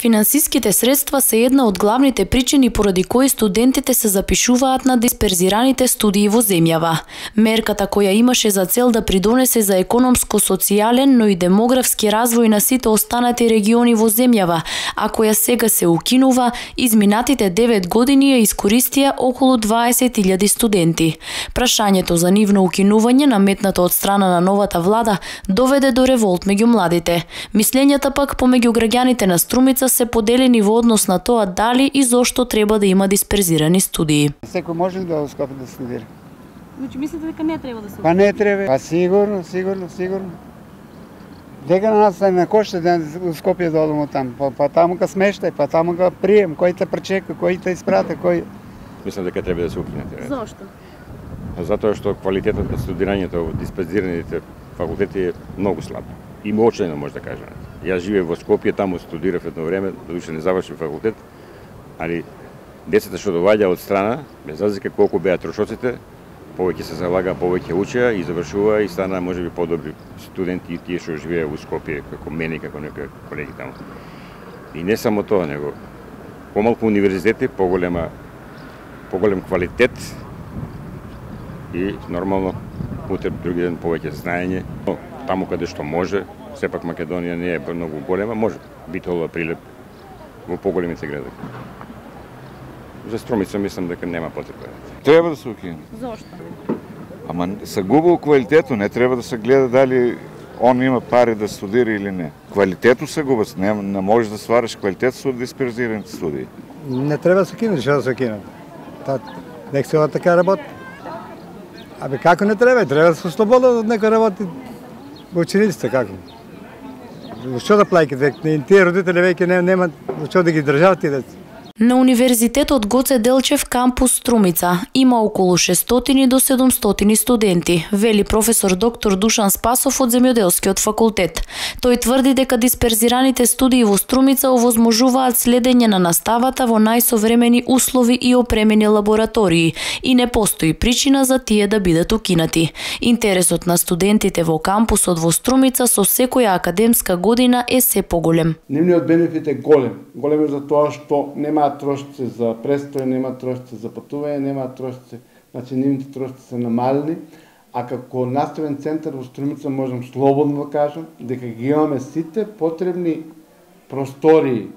Финансиските средства се една од главните причини поради кои студентите се запишуваат на дисперзираните студии во земјава. Мерката која имаше за цел да придонесе за економско-социјален, но и демографски развој на сите останати региони во земјава, а која сега се укинува, изминатите 9 години ја искористија околу 20.000 студенти. Прашањето за нивно укинување, наметнато од страна на новата влада, доведе до револт меѓу младите. Мислењата пак помеѓу граѓаните на Струмица се поделени во однос на тоа дали и зошто треба да има дисперзирани студии. Секој може да Скопје да студира. Значи мислите дека не треба да се? Па не треба. Па сигурно. Дека на нас на коште да Скопје да одиме таму. Па таму ка смештај, па таму ка прием, кој те пречека, кој те испрата, кој. Мислам дека треба да се укине. Зошто? Затоа што квалитетот на студирањето во дисперзираните факултети е многу слаб. И моќено може да кажеме. Јас живеев во Скопје, таму студирав едно време, додуше не завршив факултет, али децата што доаѓаа од страна, без разлика колку беа трошоците, повеќе се залага, повеќе учеа и завршуваа и станаа можеби подобри студенти и тие што живееа во Скопје, како мене, како некои колеги таму. И не само тоа, него помалку универзитети, поголем квалитет и нормално утре други ден повеќе знаење. Но таму каде што може, сепак Македонија не е многу голема, може Битола, Прилеп во поголемите градови. За Струмица мислам дека нема потреба. Треба да се укине. Зошто? Ама се губи квалитетот, не треба да се гледа дали он има пари да студира или не. Квалитетот се губи, не можеш да свариш квалитет со дисперзираните студии. Не треба да се кине, што да се кине. Нека се така работи. Абе како не треба? Треба да се слободно некој работи во учениците, како? Што да плаќате? Тие родители веќе немаат што да ги држат тие деца. На Универзитетот Гоце Делчев кампус Струмица има околу 600 до 700 студенти, вели професор доктор Душан Спасов од Земјоделскиот факултет. Тој тврди дека дисперзираните студии во Струмица овозможуваат следење на наставата во најсовремени услови и опремени лаборатории и не постои причина за тие да бидат укинати. Интересот на студентите во кампусот во Струмица со секоја академска година е се поголем. Нивниот бенефит е голем. Голем е за тоа што нема трошици за престој, нема трошици за патување, нема трошици, значи нивните трошици се намалени, а како наставен центар во Струмица можам слободно да кажам дека ги имаме сите потребни простории,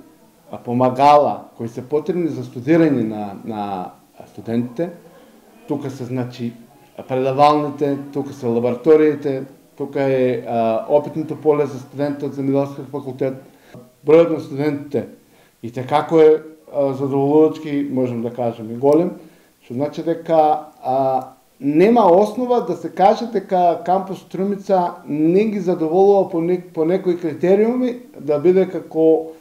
помагала кои се потребни за студирање на студентите. Тука се значи предавалните, тука се лабораториите, тука е опитното поле за студентите од Земјоделскиот факултет. Бројот на студентите и како е задоволувачки, можем да кажеме, голем, што значи дека нема основа да се каже дека кампус Струмица не ги задоволува по некои критериуми да биде како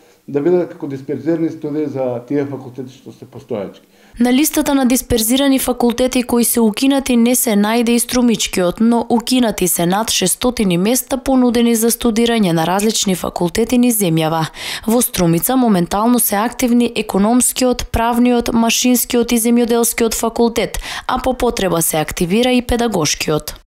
дисперзирани студии за тие факултети што се постојачки. На листата на дисперзирани факултети кои се укинати не се најде и Струмичкиот, но укинати се над 600 места понудени за студирање на различни факултети низ земјава. Во Струмица моментално се активни економскиот, правниот, машинскиот и земјоделскиот факултет, а по потреба се активира и педагошкиот.